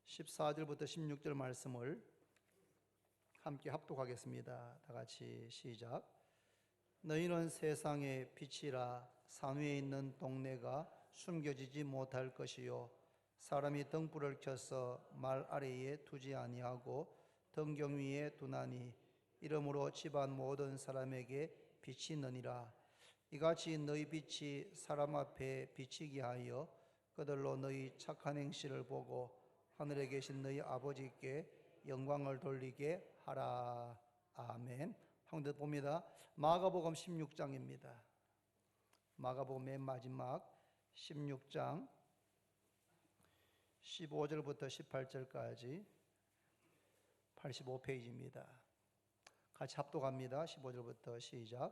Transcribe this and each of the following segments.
14절부터 16절 말씀을 함께 합독하겠습니다. 다 같이 시작. 너희는 세상의 빛이라. 산 위에 있는 동네가 숨겨지지 못할 것이요 사람이 등불을 켜서 말 아래에 두지 아니하고 등경 위에 두나니 이러므로 집안 모든 사람에게 빛이 있느니라. 이같이 너희 빛이 사람 앞에 비치게 하여 그들로 너희 착한 행실을 보고 하늘에 계신 너희 아버지께 영광을 돌리게 하라. 아멘. 한번 봅니다. 마가복음 16장입니다. 마가복음 맨 마지막 16장 15절부터 18절까지 85페이지입니다. 같이 합독합니다. 15절부터 시작.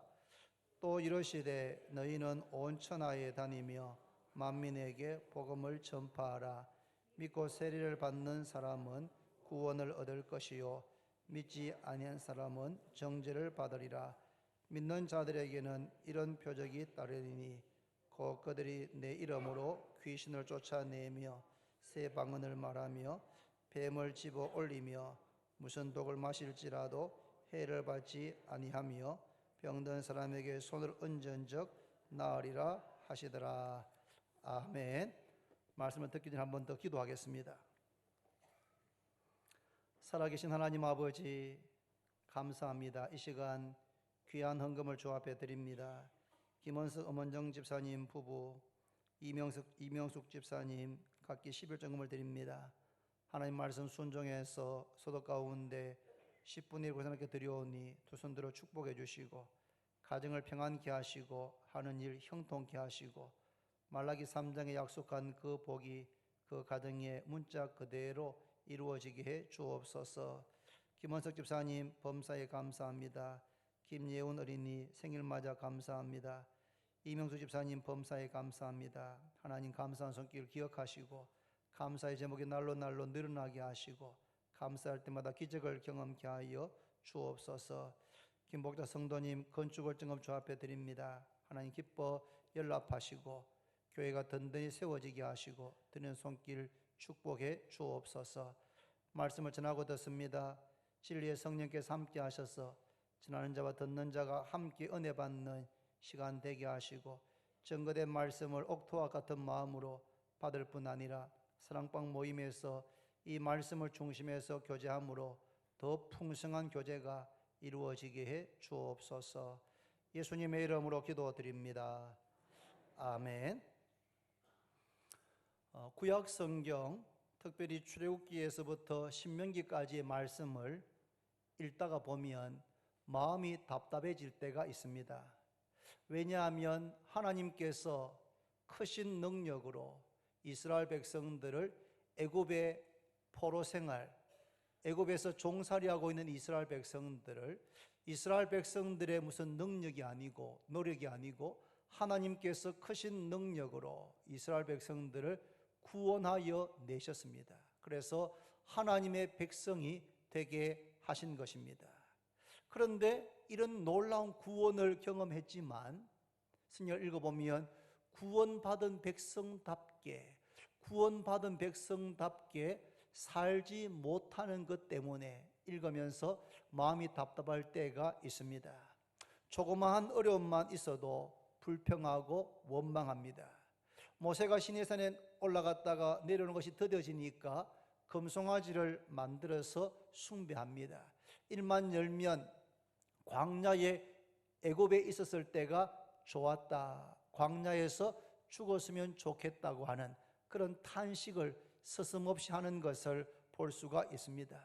또 이르시되 너희는 온 천하에 다니며 만민에게 복음을 전파하라. 믿고 세례를 받는 사람은 구원을 얻을 것이요 믿지 아니한 사람은 정죄를 받으리라. 믿는 자들에게는 이런 표적이 따르리니 곧 그들이 내 이름으로 귀신을 쫓아내며 새 방언을 말하며 뱀을 집어 올리며 무슨 독을 마실지라도 해를 받지 아니하며 병든 사람에게 손을 얹은즉 나으리라 하시더라. 아멘. 말씀을 듣기 전에 한 번 더 기도하겠습니다. 살아계신 하나님 아버지, 감사합니다. 이 시간 귀한 헌금을 주 앞에 드립니다. 김원석 엄원정 집사님 부부, 이명숙 집사님 각기 11정금을 드립니다. 하나님 말씀 순종해서 소득 가운데 10분의 1 고생하게 드려오니 두 손들어 축복해 주시고 가정을 평안케 하시고 하는 일 형통케 하시고 말라기 3장에 약속한 그 복이 그 가정의 문자 그대로 이루어지게 해 주옵소서. 김원석 집사님 범사에 감사합니다. 김예훈 어린이 생일 맞아 감사합니다. 이명수 집사님 범사에 감사합니다. 하나님 감사한 손길 기억하시고 감사의 제목이 날로 늘어나게 하시고 감사할 때마다 기적을 경험케 하여 주옵소서. 김복자 성도님 건축을 증업 주 앞에 드립니다. 하나님 기뻐 연락하시고 교회가 든든히 세워지게 하시고 드는 손길 축복해 주옵소서. 말씀을 전하고 듣습니다. 진리의 성령께서 함께 하셔서 전하는 자와 듣는 자가 함께 은혜 받는 시간 되게 하시고 증거된 말씀을 옥토와 같은 마음으로 받을 뿐 아니라 사랑방 모임에서 이 말씀을 중심에서 교제함으로 더 풍성한 교제가 이루어지게 해 주옵소서. 예수님의 이름으로 기도드립니다. 아멘. 구약 성경 특별히 출애굽기에서부터 신명기까지의 말씀을 읽다가 보면 마음이 답답해질 때가 있습니다. 왜냐하면 하나님께서 크신 능력으로 이스라엘 백성들을 애굽의 포로 생활, 애굽에서 종살이하고 있는 이스라엘 백성들의 무슨 능력이 아니고 노력이 아니고 하나님께서 크신 능력으로 이스라엘 백성들을 구원하여 내셨습니다. 그래서 하나님의 백성이 되게 하신 것입니다. 그런데 이런 놀라운 구원을 경험했지만 성경을 읽어보면 구원받은 백성답게 살지 못하는 것 때문에 읽으면서 마음이 답답할 때가 있습니다. 조그마한 어려움만 있어도 불평하고 원망합니다. 모세가 시내산에 올라갔다가 내려오는 것이 더뎌지니까 금송아지를 만들어서 숭배합니다. 일만 열면 광야에 애굽에 있었을 때가 좋았다, 광야에서 죽었으면 좋겠다고 하는 그런 탄식을 서슴없이 하는 것을 볼 수가 있습니다.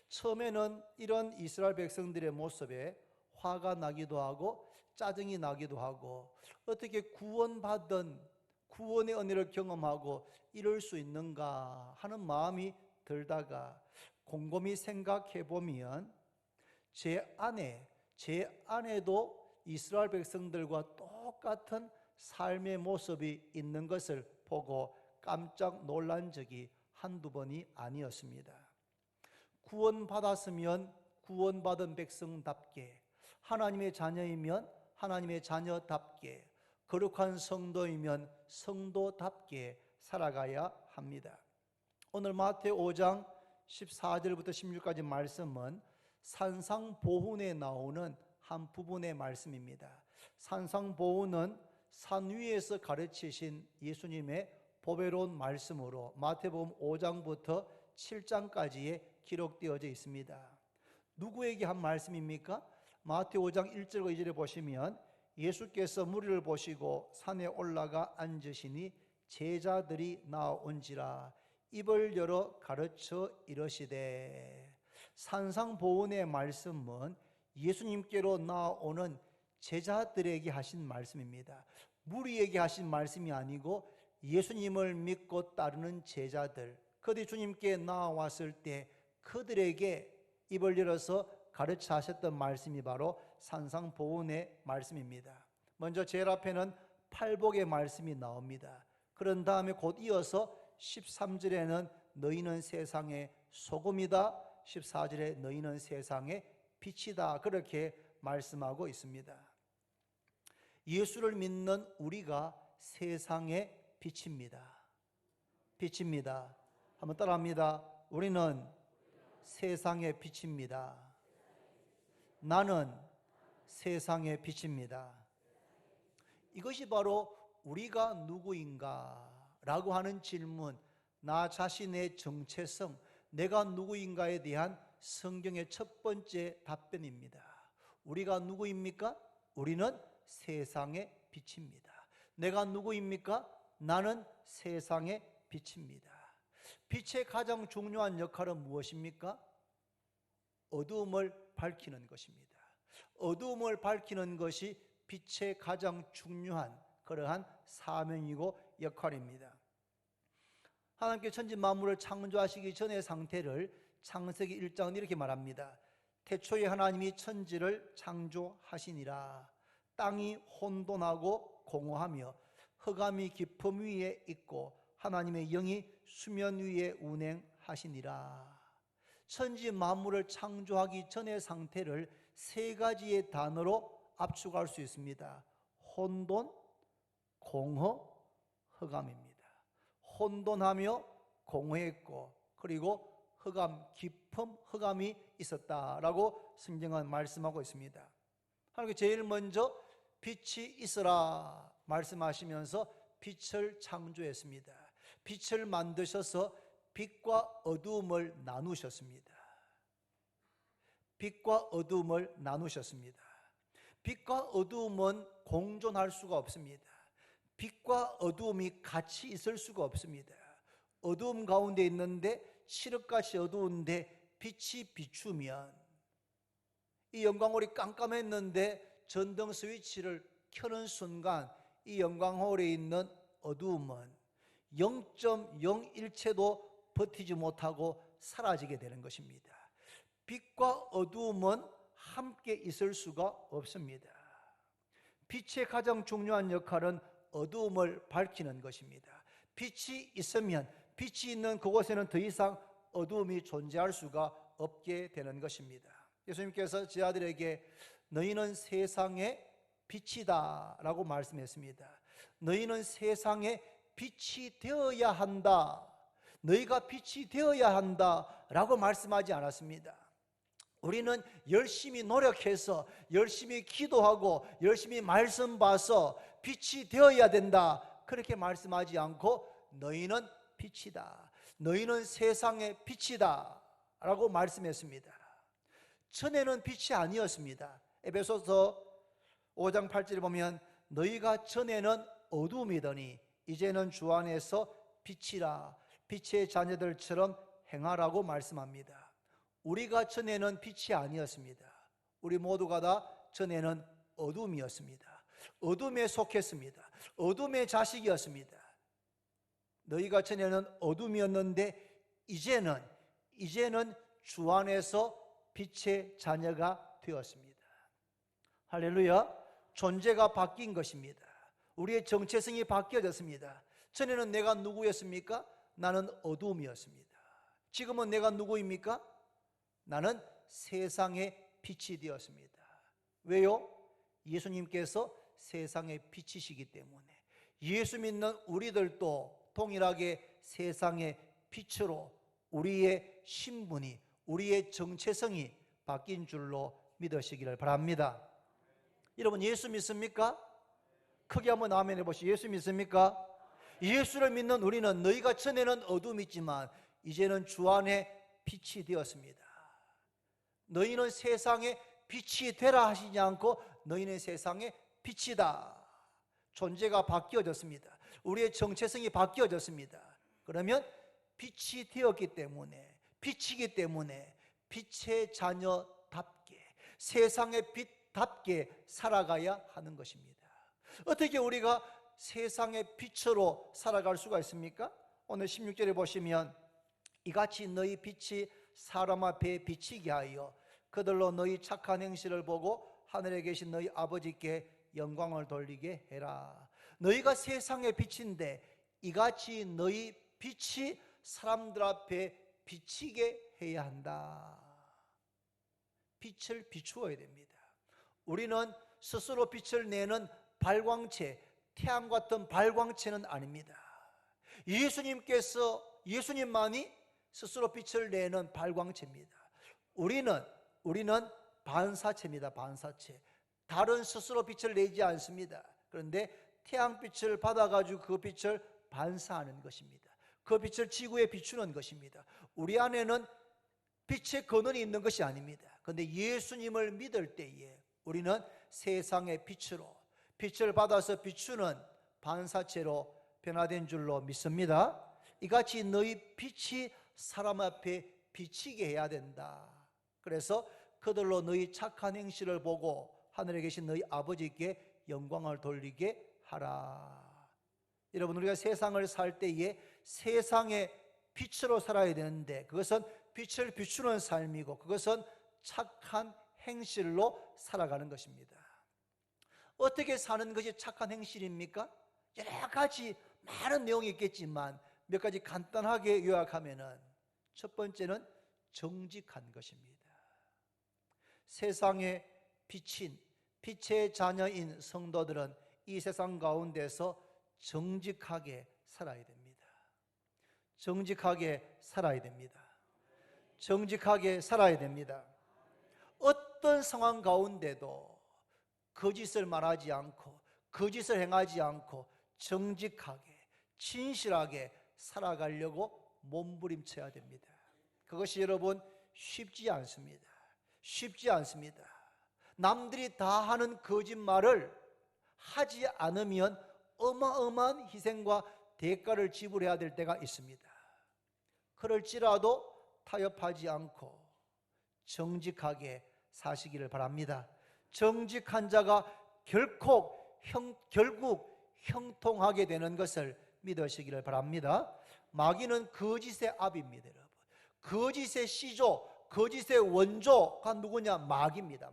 처음에는 이런 이스라엘 백성들의 모습에 화가 나기도 하고 짜증이 나기도 하고 어떻게 구원의 은혜를 경험하고 이럴 수 있는가 하는 마음이 들다가 곰곰이 생각해 보면 제 안에도 이스라엘 백성들과 똑같은 삶의 모습이 있는 것을 보고 깜짝 놀란 적이 한두 번이 아니었습니다. 구원받았으면 구원받은 백성답게, 하나님의 자녀이면 하나님의 자녀답게, 거룩한 성도이면 성도답게 살아가야 합니다. 오늘 마태오 5장 14절부터 16까지 말씀은 산상보훈에 나오는 한 부분의 말씀입니다. 산상보훈은 산 위에서 가르치신 예수님의 보배로운 말씀으로 마태복음 5장부터 7장까지에 기록되어져 있습니다. 누구에게 한 말씀입니까? 마태 5장 1절과 2절에 보시면 예수께서 무리를 보시고 산에 올라가 앉으시니 제자들이 나온지라 입을 열어 가르쳐 이르시되. 산상보훈의 말씀은 예수님께로 나오는 제자들에게 하신 말씀입니다. 무리에게 하신 말씀이 아니고 예수님을 믿고 따르는 제자들, 그들이 주님께 나왔을 때 그들에게 입을 열어서 가르쳐 하셨던 말씀이 바로 산상보훈의 말씀입니다. 먼저 제일 앞에는 팔복의 말씀이 나옵니다. 그런 다음에 곧 이어서 13절에는 너희는 세상의 소금이다, 14절에 너희는 세상의 빛이다, 그렇게 말씀하고 있습니다. 예수를 믿는 우리가 세상의 빛입니다. 빛입니다. 한번 따라합니다. 우리는 세상의 빛입니다. 나는 세상의 빛입니다. 이것이 바로 우리가 누구인가 라고 하는 질문, 나 자신의 정체성, 내가 누구인가에 대한 성경의 첫 번째 답변입니다. 우리가 누구입니까? 우리는 세상의 빛입니다. 내가 누구입니까? 나는 세상의 빛입니다. 빛의 가장 중요한 역할은 무엇입니까? 어두움을 밝히는 것입니다. 어두움을 밝히는 것이 빛의 가장 중요한 그러한 사명이고 역할입니다. 하나님께 천지 만물을 창조하시기 전의 상태를 창세기 1장은 이렇게 말합니다. 태초에 하나님이 천지를 창조하시니라. 땅이 혼돈하고 공허하며 흑암이 깊음 위에 있고 하나님의 영이 수면 위에 운행하시니라. 천지 만물을 창조하기 전의 상태를 세 가지의 단어로 압축할 수 있습니다. 혼돈, 공허, 흑암입니다. 혼돈하며 공허했고 그리고 흑암, 깊음, 흑암이 있었다라고 성경은 말씀하고 있습니다. 하나님께 제일 먼저 빛이 있으라 말씀하시면서 빛을 창조했습니다. 빛을 만드셔서 빛과 어두움을 나누셨습니다. 빛과 어두움을 나누셨습니다. 빛과 어두움은 공존할 수가 없습니다. 빛과 어두움이 같이 있을 수가 없습니다. 어두움 가운데 있는데 칠흑같이 어두운데 빛이 비추면, 이 영광홀이 깜깜했는데 전등 스위치를 켜는 순간 이 영광홀에 있는 어두움은 0.01채도 버티지 못하고 사라지게 되는 것입니다. 빛과 어두움은 함께 있을 수가 없습니다. 빛의 가장 중요한 역할은 어두움을 밝히는 것입니다. 빛이 있으면 빛이 있는 그곳에는 더 이상 어두움이 존재할 수가 없게 되는 것입니다. 예수님께서 제자들에게 너희는 세상의 빛이다 라고 말씀했습니다. 너희는 세상의 빛이 되어야 한다, 너희가 빛이 되어야 한다 라고 말씀하지 않았습니다. 우리는 열심히 노력해서 열심히 기도하고 열심히 말씀 봐서 빛이 되어야 된다 그렇게 말씀하지 않고 너희는 빛이다, 너희는 세상의 빛이다 라고 말씀했습니다. 전에는 빛이 아니었습니다. 에베소서 5장 8절에 보면 너희가 전에는 어두움이더니 이제는 주 안에서 빛이라, 빛의 자녀들처럼 행하라고 말씀합니다. 우리가 전에는 빛이 아니었습니다. 우리 모두가 다 전에는 어둠이었습니다. 어둠에 속했습니다. 어둠의 자식이었습니다. 너희가 전에는 어둠이었는데 이제는 주 안에서 빛의 자녀가 되었습니다. 할렐루야. 존재가 바뀐 것입니다. 우리의 정체성이 바뀌어졌습니다. 전에는 내가 누구였습니까? 나는 어둠이었습니다. 지금은 내가 누구입니까? 나는 세상의 빛이 되었습니다. 왜요? 예수님께서 세상의 빛이시기 때문에. 예수 믿는 우리들도 동일하게 세상의 빛으로 우리의 신분이, 우리의 정체성이 바뀐 줄로 믿으시기를 바랍니다. 여러분, 예수 믿습니까? 크게 한번 아멘 해보시죠. 예수 믿습니까? 예수를 믿는 우리는 너희가 전에는 어둠이 있지만 이제는 주 안에 빛이 되었습니다. 너희는 세상에 빛이 되라 하시지 않고 너희는 세상에 빛이다. 존재가 바뀌어졌습니다. 우리의 정체성이 바뀌어졌습니다. 그러면 빛이 되었기 때문에, 빛이기 때문에 빛의 자녀답게, 세상의 빛답게 살아가야 하는 것입니다. 어떻게 우리가 세상의 빛으로 살아갈 수가 있습니까? 오늘 16절에 보시면 이같이 너희 빛이 사람 앞에 비치게 하여 그들로 너희 착한 행실을 보고 하늘에 계신 너희 아버지께 영광을 돌리게 해라. 너희가 세상의 빛인데 이같이 너희 빛이 사람들 앞에 비치게 해야 한다. 빛을 비추어야 됩니다. 우리는 스스로 빛을 내는 발광체, 태양 같은 발광체는 아닙니다. 예수님만이 스스로 빛을 내는 발광체입니다. 우리는 반사체입니다. 반사체. 달은 스스로 빛을 내지 않습니다. 그런데 태양빛을 받아가지고 그 빛을 반사하는 것입니다. 그 빛을 지구에 비추는 것입니다. 우리 안에는 빛의 근원이 있는 것이 아닙니다. 그런데 예수님을 믿을 때에 우리는 세상의 빛으로, 빛을 받아서 비추는 반사체로 변화된 줄로 믿습니다. 이같이 너희 빛이 사람 앞에 비치게 해야 된다. 그래서 그들로 너희 착한 행실을 보고 하늘에 계신 너희 아버지께 영광을 돌리게 하라. 여러분, 우리가 세상을 살 때에 세상의 빛으로 살아야 되는데 그것은 빛을 비추는 삶이고 그것은 착한 행실로 살아가는 것입니다. 어떻게 사는 것이 착한 행실입니까? 여러 가지 많은 내용이 있겠지만 몇 가지 간단하게 요약하면은 첫 번째는 정직한 것입니다. 세상에 비친 빛의 자녀인 성도들은 이 세상 가운데서 정직하게 살아야 됩니다. 정직하게 살아야 됩니다. 정직하게 살아야 됩니다. 어떤 상황 가운데도 거짓을 말하지 않고 거짓을 행하지 않고 정직하게 진실하게 살아가려고 몸부림쳐야 됩니다. 그것이 여러분 쉽지 않습니다. 쉽지 않습니다. 남들이 다 하는 거짓말을 하지 않으면 어마어마한 희생과 대가를 지불해야 될 때가 있습니다. 그럴지라도 타협하지 않고 정직하게 사시기를 바랍니다. 정직한 자가 결국 형통하게 되는 것을 믿으시기를 바랍니다. 마귀는 거짓의 압입니다, 여러분. 거짓의 시조, 거짓의 원조가 누구냐? 마귀입니다.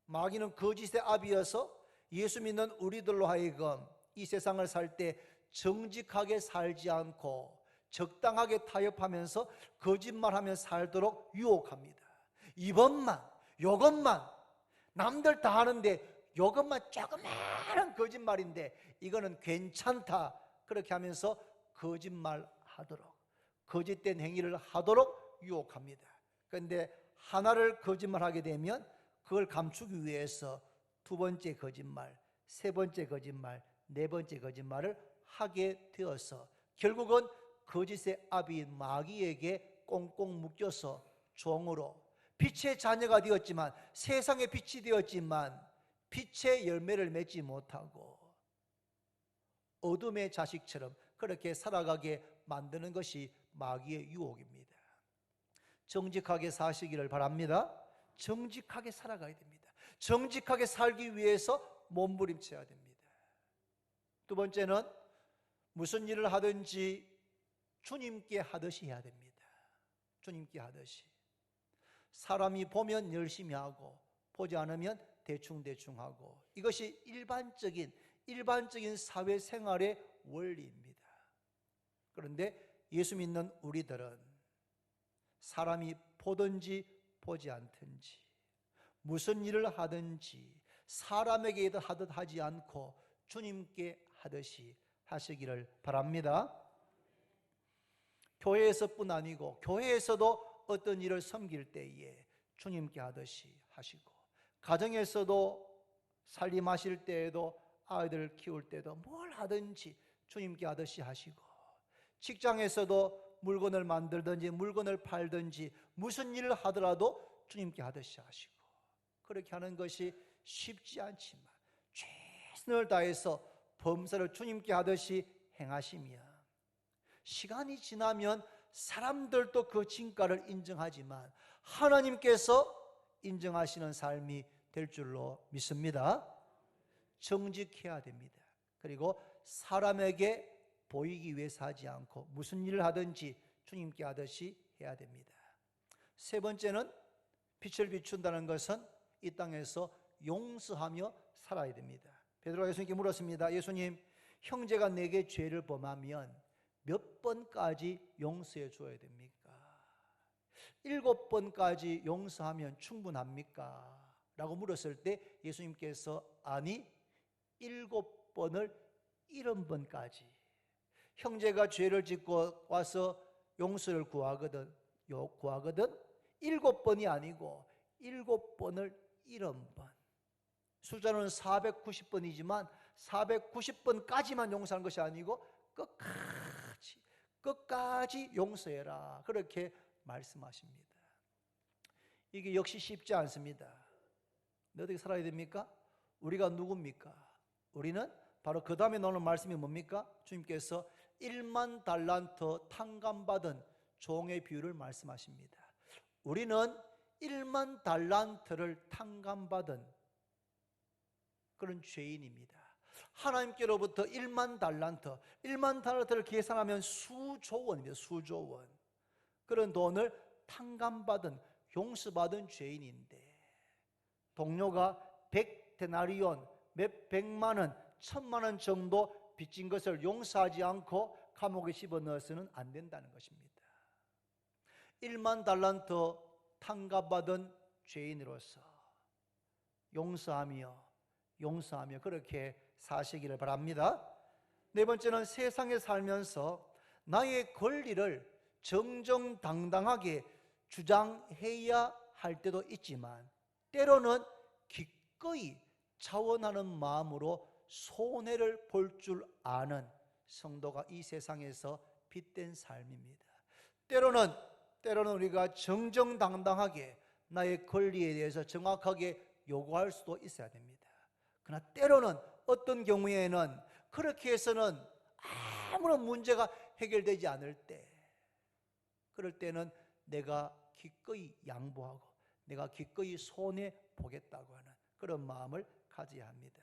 마귀는 거짓의 압이어서 예수 믿는 우리들로 하여금 이 세상을 살 때 정직하게 살지 않고 적당하게 타협하면서 거짓말하며 살도록 유혹합니다. 이것만 남들 다 하는데 이것만 조그마한 거짓말인데 이거는 괜찮다, 그렇게 하면서 거짓말하도록, 거짓된 행위를 하도록 유혹합니다. 그런데 하나를 거짓말하게 되면 그걸 감추기 위해서 두 번째 거짓말, 세 번째 거짓말, 네 번째 거짓말을 하게 되어서 결국은 거짓의 압인 마귀에게 꽁꽁 묶여서 종으로 빛의 자녀가 되었지만, 세상의 빛이 되었지만 빛의 열매를 맺지 못하고 어둠의 자식처럼 그렇게 살아가게 만드는 것이 마귀의 유혹입니다. 정직하게 사시기를 바랍니다. 정직하게 살아가야 됩니다. 정직하게 살기 위해서 몸부림쳐야 됩니다. 두 번째는 무슨 일을 하든지 주님께 하듯이 해야 됩니다. 주님께 하듯이. 사람이 보면 열심히 하고 보지 않으면 대충 하고, 이것이 일반적인 사회생활의 원리입니다. 그런데 예수 믿는 우리들은 사람이 보든지 보지 않든지 무슨 일을 하든지 사람에게 하듯 하지 않고 주님께 하듯이 하시기를 바랍니다. 교회에서뿐 아니고 교회에서도 어떤 일을 섬길 때에 주님께 하듯이 하시고, 가정에서도 살림하실 때에도 아이들 키울 때도 뭘 하든지 주님께 하듯이 하시고, 직장에서도 물건을 만들든지 물건을 팔든지 무슨 일을 하더라도 주님께 하듯이 하시고, 그렇게 하는 것이 쉽지 않지만 최선을 다해서 범사를 주님께 하듯이 행하시면 시간이 지나면 사람들도 그 진가를 인정하지만 하나님께서 인정하시는 삶이 될 줄로 믿습니다. 정직해야 됩니다. 그리고 사람에게 보이기 위해서 하지 않고 무슨 일을 하든지 주님께 하듯이 해야 됩니다. 세 번째는, 빛을 비춘다는 것은 이 땅에서 용서하며 살아야 됩니다. 베드로가 예수님께 물었습니다. 예수님, 형제가 내게 죄를 범하면 몇 번까지 용서해 줘야 됩니까? 7번까지 용서하면 충분합니까? 라고 물었을 때 예수님께서 아니, 7번을 70번까지. 형제가 죄를 짓고 와서 용서를 구하거든 7번이 아니고 7번을 70번. 숫자는 490번이지만 490번까지만 용서하는 것이 아니고 끝까지 용서해라, 그렇게 말씀하십니다. 이게 역시 쉽지 않습니다. 어떻게 살아야 됩니까? 우리가 누굽니까? 우리는 바로 그 다음에 나오는 말씀이 뭡니까? 주님께서 1만 달란트 탕감받은 종의 비유를 말씀하십니다. 우리는 1만 달란트를 탕감받은 그런 죄인입니다. 하나님께로부터 1만 달란트를 계산하면 수조 원입니다. 수조 원. 그런 돈을 탕감받은, 용서받은 죄인인데, 동료가 100데나리온, 몇백만 원, 1000만 원 정도 빚진 것을 용서하지 않고 감옥에 집어넣어서는 안 된다는 것입니다. 1만 달란트 탕감받은 죄인으로서 용서하며 그렇게 사시기를 바랍니다. 네 번째는, 세상에 살면서 나의 권리를 정정당당하게 주장해야 할 때도 있지만 때로는 기꺼이 자원하는 마음으로 손해를 볼 줄 아는 성도가 이 세상에서 빛된 삶입니다. 때로는 우리가 정정당당하게 나의 권리에 대해서 정확하게 요구할 수도 있어야 됩니다. 그러나 때로는 어떤 경우에는 그렇게 해서는 아무런 문제가 해결되지 않을 때, 그럴 때는 내가 기꺼이 양보하고 내가 기꺼이 손해 보겠다고 하는 그런 마음을 가져야 합니다.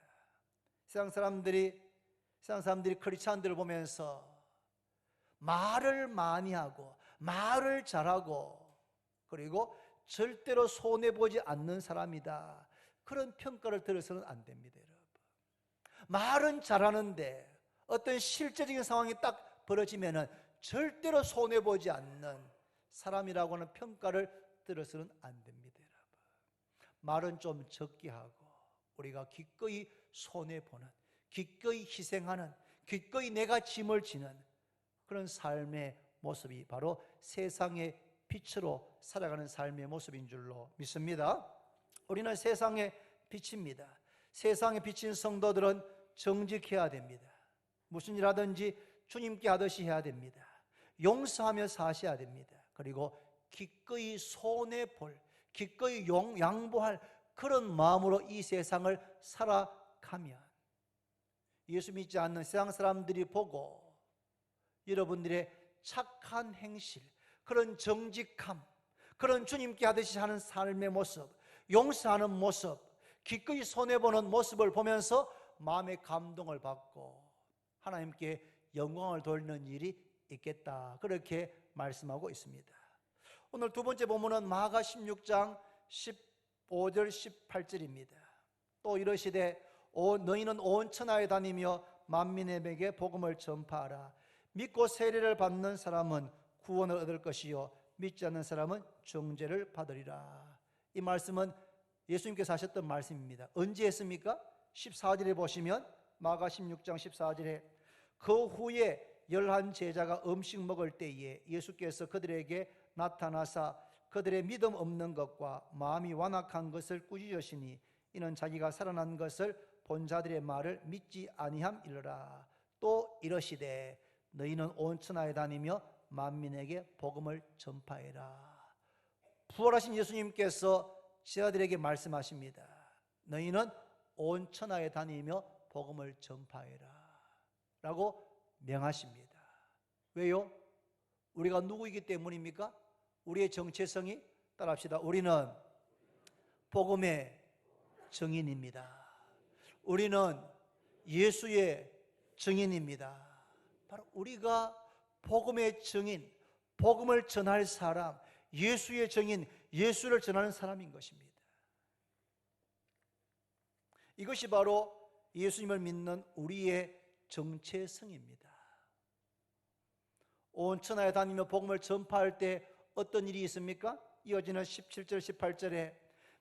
세상 사람들이 크리스찬들을 보면서 말을 많이 하고 말을 잘하고 그리고 절대로 손해보지 않는 사람이다, 그런 평가를 들어서는 안 됩니다. 여러분, 말은 잘하는데 어떤 실제적인 상황이 딱 벌어지면은 절대로 손해보지 않는 사람이라고 하는 평가를 들어서는 안 됩니다. 여러분, 말은 좀 적게 하고 우리가 기꺼이 손해보는, 기꺼이 희생하는, 기꺼이 내가 짐을 지는 그런 삶의 모습이 바로 세상의 빛으로 살아가는 삶의 모습인 줄로 믿습니다. 우리는 세상의 빛입니다. 세상에 비친 성도들은 정직해야 됩니다. 무슨 일 하든지 주님께 하듯이 해야 됩니다. 용서하며 사셔야 됩니다. 그리고 기꺼이 손해볼, 기꺼이 양보할 그런 마음으로 이 세상을 살아가면 예수 믿지 않는 세상 사람들이 보고 여러분들의 착한 행실, 그런 정직함, 그런 주님께 하듯이 하는 삶의 모습, 용서하는 모습, 기꺼이 손해보는 모습을 보면서 마음의 감동을 받고 하나님께 영광을 돌리는 일이 있겠다, 그렇게 말씀하고 있습니다. 오늘 두 번째 본문은 마가 16장 15절 18절입니다. 또 이러시되 너희는 온 천하에 다니며 만민에게 복음을 전파하라. 믿고 세례를 받는 사람은 구원을 얻을 것이요 믿지 않는 사람은 정죄를 받으리라. 이 말씀은 예수님께서 하셨던 말씀입니다. 언제 했습니까? 14절에 보시면 마가 16장 14절에 그 후에 열한 제자가 음식 먹을 때에 예수께서 그들에게 나타나사 그들의 믿음 없는 것과 마음이 완악한 것을 꾸짖으시니 이는 자기가 살아난 것을 본 자들의 말을 믿지 아니함이러라. 또 이러시되 너희는 온 천하에 다니며 만민에게 복음을 전파해라. 부활하신 예수님께서 제자들에게 말씀하십니다. 너희는 온 천하에 다니며 복음을 전파해라 라고 명하십니다. 왜요? 우리가 누구이기 때문입니까? 우리의 정체성이, 따라합시다. 우리는 복음의 증인입니다. 우리는 예수의 증인입니다. 바로 우리가 복음의 증인, 복음을 전할 사람, 예수의 증인, 예수를 전하는 사람인 것입니다. 이것이 바로 예수님을 믿는 우리의 정체성입니다. 온 천하에 다니며 복음을 전파할 때 어떤 일이 있습니까? 이어지는 17절 18절에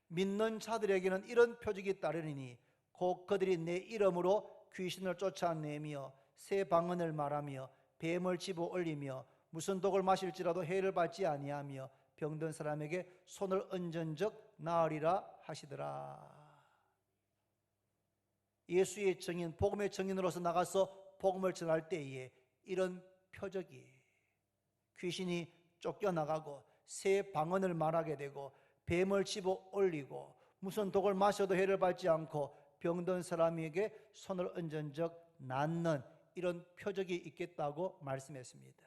믿는 자들에게는 이런 표적이 따르리니 곧 그들이 내 이름으로 귀신을 쫓아내며 새 방언을 말하며 뱀을 집어 올리며 무슨 독을 마실지라도 해를 받지 아니하며 병든 사람에게 손을 얹은즉 나으리라 하시더라. 예수의 증인, 복음의 증인으로서 나가서 복음을 전할 때에 이런 표적이, 귀신이 쫓겨나가고 새 방언을 말하게 되고 뱀을 집어 올리고 무슨 독을 마셔도 해를 받지 않고 병든 사람에게 손을 얹은즉 낫는 이런 표적이 있겠다고 말씀했습니다.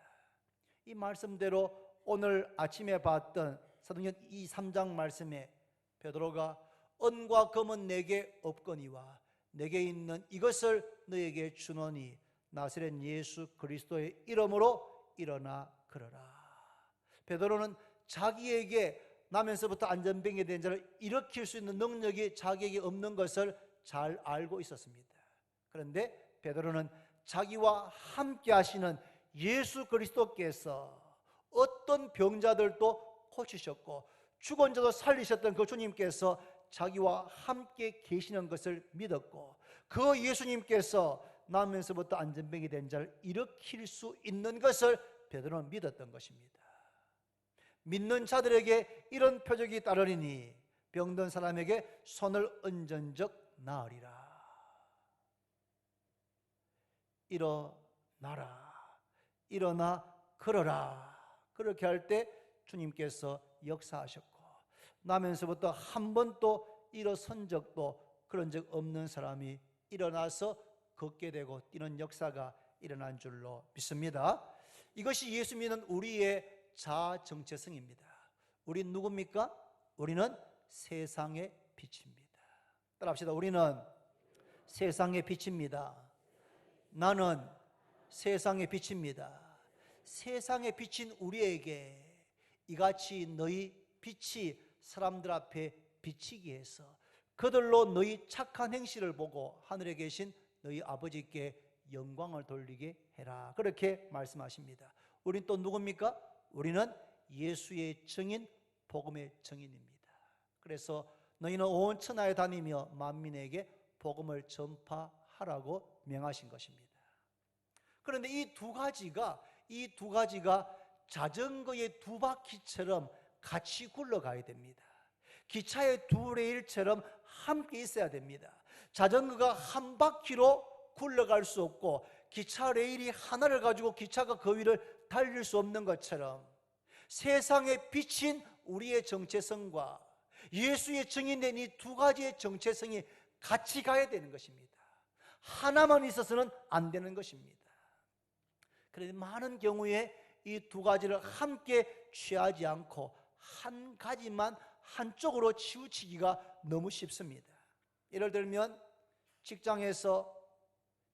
이 말씀대로 오늘 아침에 봤던 사도행전 3장 말씀에 베드로가 은과 금은 내게 없거니와 내게 있는 이것을 너에게 주노니 나사렛 예수 그리스도의 이름으로 일어나 걸어라. 베드로는 자기에게 나면서부터 안전병이 된 자를 일으킬 수 있는 능력이 자기에게 없는 것을 잘 알고 있었습니다. 그런데 베드로는 자기와 함께 하시는 예수 그리스도께서 어떤 병자들도 고치셨고 죽은 자도 살리셨던 그 주님께서 자기와 함께 계시는 것을 믿었고 그 예수님께서 나면서부터 안전병이 된 자를 일으킬 수 있는 것을 베드로는 믿었던 것입니다. 믿는 자들에게 이런 표적이 따르리니 병든 사람에게 손을 얹은즉 나으리라. 일어나라, 일어나 걸어라. 그렇게 할 때 주님께서 역사하셨고 나면서부터 한 번도 일어선 적도 그런 적 없는 사람이 일어나서 걷게 되고 뛰는 역사가 일어난 줄로 믿습니다. 이것이 예수 믿는 우리의 자아 정체성입니다. 우린 누굽니까? 우리는 세상의 빛입니다. 따라합시다. 우리는 세상의 빛입니다. 나는 세상의 빛입니다. 세상의 빛인 우리에게 이같이 너희 빛이 사람들 앞에 비치기 위해서 그들로 너희 착한 행실을 보고 하늘에 계신 너희 아버지께 영광을 돌리게 해라. 그렇게 말씀하십니다. 우린 또 누굽니까? 우리는 예수의 증인, 복음의 증인입니다. 그래서 너희는 온 천하에 다니며 만민에게 복음을 전파하라고 명하신 것입니다. 그런데 이 두 가지가 자전거의 두 바퀴처럼 같이 굴러가야 됩니다. 기차의 두 레일처럼 함께 있어야 됩니다. 자전거가 한 바퀴로 굴러갈 수 없고 기차 레일이 하나를 가지고 기차가 그 위를 달릴 수 없는 것처럼 세상에 비친 우리의 정체성과 예수의 증인된 이 두 가지의 정체성이 같이 가야 되는 것입니다. 하나만 있어서는 안 되는 것입니다. 그런데 많은 경우에 이 두 가지를 함께 취하지 않고 한 가지만 한쪽으로 치우치기가 너무 쉽습니다. 예를 들면 직장에서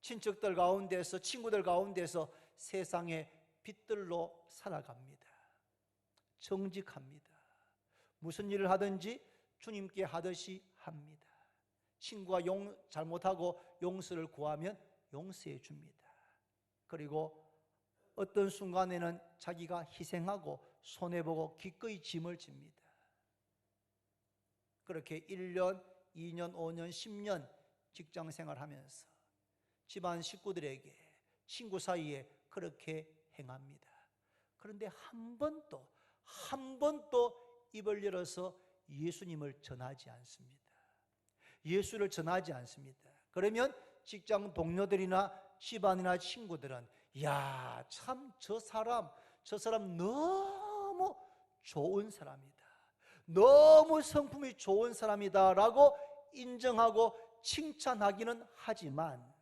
친척들 가운데서 친구들 가운데서 세상의 빛들로 살아갑니다. 정직합니다. 무슨 일을 하든지 주님께 하듯이 합니다. 친구가 잘못하고 용서를 구하면 용서해 줍니다. 그리고 어떤 순간에는 자기가 희생하고 손해보고 기꺼이 짐을 집니다. 그렇게 1년, 2년, 5년, 10년 직장 생활하면서 집안 식구들에게 친구 사이에 그렇게 행합니다. 그런데 한 번도 입을 열어서 예수님을 전하지 않습니다. 예수를 전하지 않습니다. 그러면 직장 동료들이나 집안이나 친구들은 야, 참 저 사람 너무 좋은 사람이다, 너무 성품이 좋은 사람이다 라고 인정하고 칭찬하기는 하지만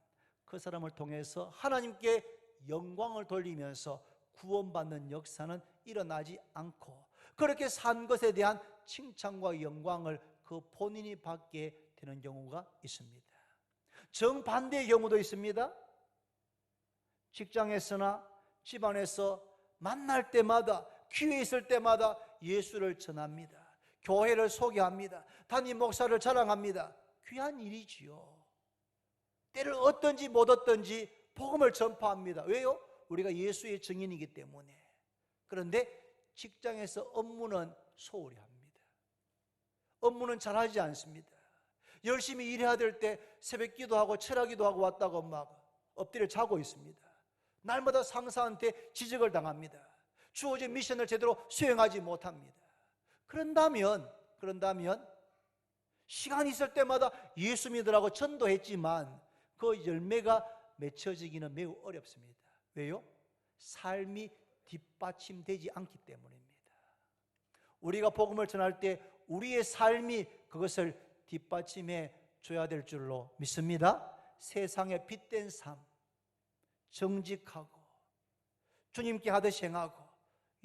그 사람을 통해서 하나님께 영광을 돌리면서 구원받는 역사는 일어나지 않고, 그렇게 산 것에 대한 칭찬과 영광을 그 본인이 받게 되는 경우가 있습니다. 정반대의 경우도 있습니다. 직장에서나 집안에서 만날 때마다, 기회 있을 때마다 예수를 전합니다. 교회를 소개합니다. 담임 목사를 자랑합니다. 귀한 일이지요. 때를 얻든지 못 얻든지 복음을 전파합니다. 왜요? 우리가 예수의 증인이기 때문에. 그런데 직장에서 업무는 소홀히 합니다. 업무는 잘하지 않습니다. 열심히 일해야 될 때 새벽 기도하고 철야 기도하고 왔다고 막 엎드려 자고 있습니다. 날마다 상사한테 지적을 당합니다. 주어진 미션을 제대로 수행하지 못합니다. 그런다면 시간 있을 때마다 예수 믿으라고 전도했지만 그 열매가 맺혀지기는 매우 어렵습니다. 왜요? 삶이 뒷받침되지 않기 때문입니다. 우리가 복음을 전할 때 우리의 삶이 그것을 뒷받침해 줘야 될 줄로 믿습니다. 세상에 빛된 삶, 정직하고 주님께 하듯이 행하고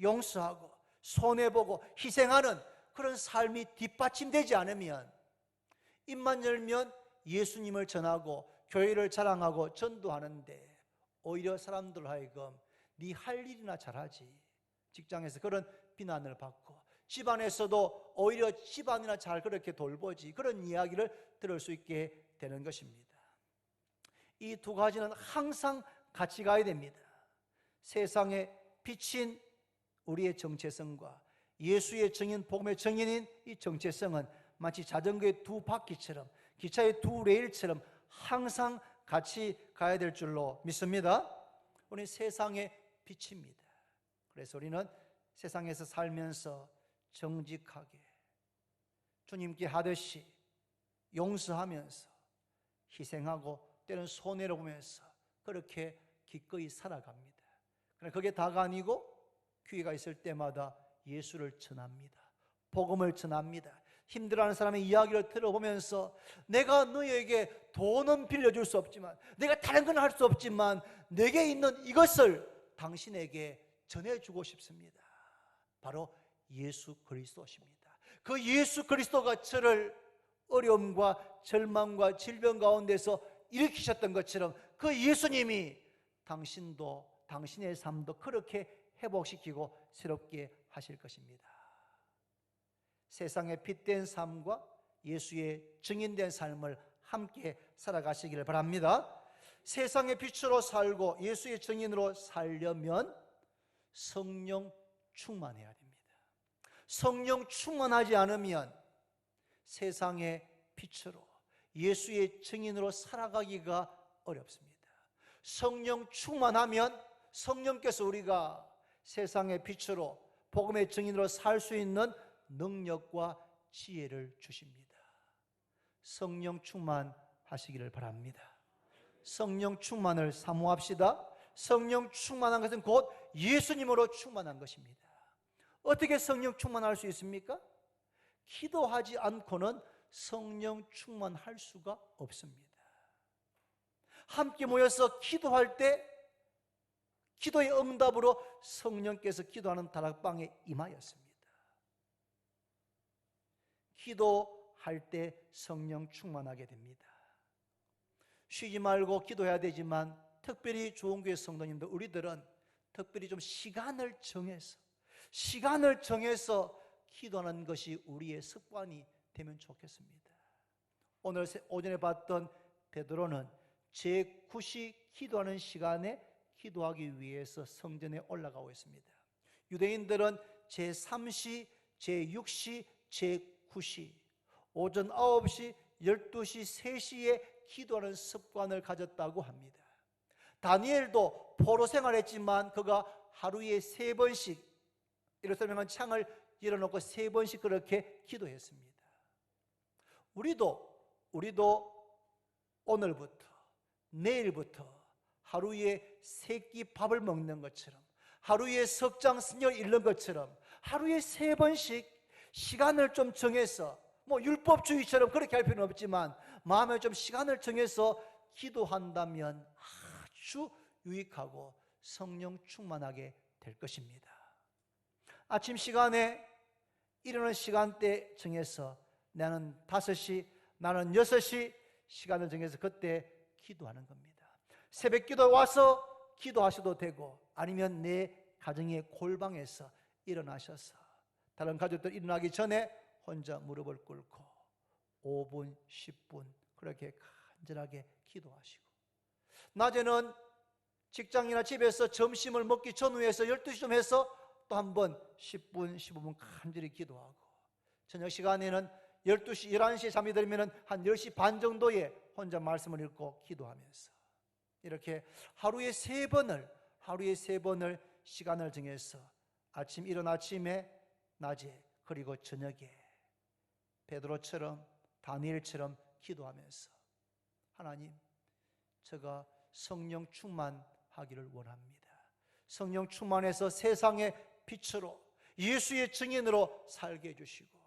용서하고 손해보고 희생하는 그런 삶이 뒷받침되지 않으면, 입만 열면 예수님을 전하고 교회를 자랑하고 전도하는데 오히려 사람들 하여금 네 할 일이나 잘하지, 직장에서 그런 비난을 받고 집안에서도 오히려 집안이나 잘 그렇게 돌보지, 그런 이야기를 들을 수 있게 되는 것입니다. 이 두 가지는 항상 같이 가야 됩니다. 세상에 비친 우리의 정체성과 예수의 증인, 복음의 증인인 이 정체성은 마치 자전거의 두 바퀴처럼, 기차의 두 레일처럼 항상 같이 가야 될 줄로 믿습니다. 우리 세상의 빛입니다. 그래서 우리는 세상에서 살면서 정직하게 주님께 하듯이 용서하면서 희생하고 때로는 손해를 보면서 그렇게 기꺼이 살아갑니다. 그러나 그게 다가 아니고 기회가 있을 때마다 예수를 전합니다. 복음을 전합니다. 힘들어하는 사람의 이야기를 들어보면서 내가 너희에게 돈은 빌려줄 수 없지만, 내가 다른 건 할 수 없지만 내게 있는 이것을 당신에게 전해주고 싶습니다. 바로 예수 그리스도십니다. 그 예수 그리스도가 저를 어려움과 절망과 질병 가운데서 일으키셨던 것처럼 그 예수님이 당신도, 당신의 삶도 그렇게 회복시키고 새롭게 하실 것입니다. 세상의 빛된 삶과 예수의 증인된 삶을 함께 살아가시기를 바랍니다. 세상의 빛으로 살고 예수의 증인으로 살려면 성령 충만해야 됩니다. 성령 충만하지 않으면 세상의 빛으로 예수의 증인으로 살아가기가 어렵습니다. 성령 충만하면 성령께서 우리가 세상의 빛으로 복음의 증인으로 살 수 있는 능력과 지혜를 주십니다. 성령 충만하시기를 바랍니다. 성령 충만을 사모합시다. 성령 충만한 것은 곧 예수님으로 충만한 것입니다. 어떻게 성령 충만할 수 있습니까? 기도하지 않고는 성령 충만할 수가 없습니다. 함께 모여서 기도할 때 기도의 응답으로 성령께서 기도하는 다락방에 임하였습니다. 기도할 때 성령 충만하게 됩니다. 쉬지 말고 기도해야 되지만 특별히 좋은교회 성도님들, 우리들은 특별히 좀 시간을 정해서 기도하는 것이 우리의 습관이 되면 좋겠습니다. 오늘 오전에 봤던 베드로는 제9시 기도하는 시간에 기도하기 위해서 성전에 올라가고 있습니다. 유대인들은 제3시, 제6시, 제9시, 오전 9시, 12시, 3시에 기도하는 습관을 가졌다고 합니다. 다니엘도 포로 생활했지만 그가 하루에 3번씩 이로 설명한 창을 열어놓고 3번씩 그렇게 기도했습니다. 우리도 오늘부터 내일부터 하루에 3끼 밥을 먹는 것처럼, 하루에 석장 승려를 읽는 것처럼 하루에 3번씩 시간을 좀 정해서, 율법주의처럼 그렇게 할 필요는 없지만 마음에 좀 시간을 정해서 기도한다면 아주 유익하고 성령 충만하게 될 것입니다. 아침 시간에 일어나는 시간대 정해서 나는 5시, 나는 6시 시간을 정해서 그때 기도하는 겁니다. 새벽 기도에 와서 기도하셔도 되고, 아니면 내 가정의 골방에서 일어나셔서 다른 가족들 일어나기 전에 혼자 무릎을 꿇고 5분, 10분 그렇게 간절하게 기도하시고, 낮에는 직장이나 집에서 점심을 먹기 전후에서 12시쯤 해서 또 한 번 10분, 15분 간절히 기도하고, 저녁 시간에는 12시, 11시에 잠이 들면 한 10시 반 정도에 혼자 말씀을 읽고 기도하면서, 이렇게 하루에 3번을 시간을 정해서 아침, 이른 아침에, 낮에, 그리고 저녁에 베드로처럼 다니엘처럼 기도하면서, 하나님, 제가 성령 충만하기를 원합니다. 성령 충만해서 세상의 빛으로, 예수의 증인으로 살게 해주시고,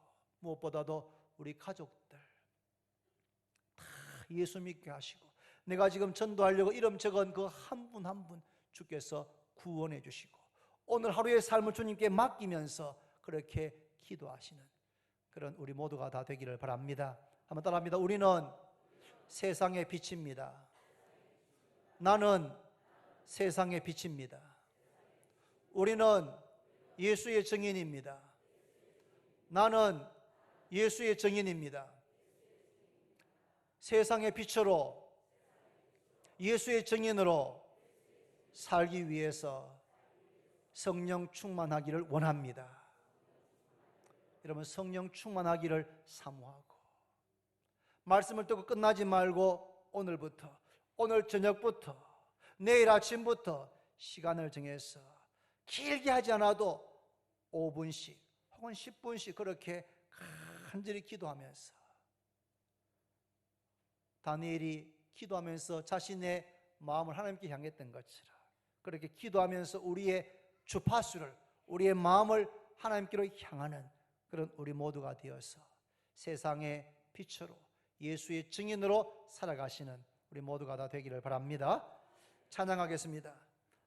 무엇보다도 우리 가족들 다 예수 믿게 하시고, 내가 지금 전도하려고 이름 적은 그 한 분 한 분 주께서 구원해 주시고, 오늘 하루의 삶을 주님께 맡기면서 그렇게 기도하시는 그런 우리 모두가 다 되기를 바랍니다. 한번 따라합니다. 우리는 세상의 빛입니다. 나는 세상의 빛입니다. 우리는 예수의 증인입니다. 나는 예수의 증인입니다. 세상의 빛으로, 예수의 증인으로 살기 위해서 성령 충만하기를 원합니다. 여러분, 성령 충만하기를 사모하고, 말씀을 듣고 끝나지 말고 오늘부터, 오늘 저녁부터, 내일 아침부터 시간을 정해서 길게 하지 않아도 5분씩 혹은 10분씩 그렇게 간절히 기도하면서, 다니엘이 기도하면서 자신의 마음을 하나님께 향했던 것처럼 그렇게 기도하면서 우리의 주파수를, 우리의 마음을 하나님께로 향하는 그런 우리 모두가 되어서 세상의 빛으로, 예수의 증인으로 살아가시는 우리 모두가 다 되기를 바랍니다. 찬양하겠습니다.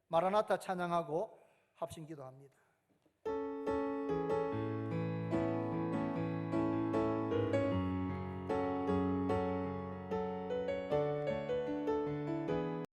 마라나타 찬양하고 합심 기도합니다.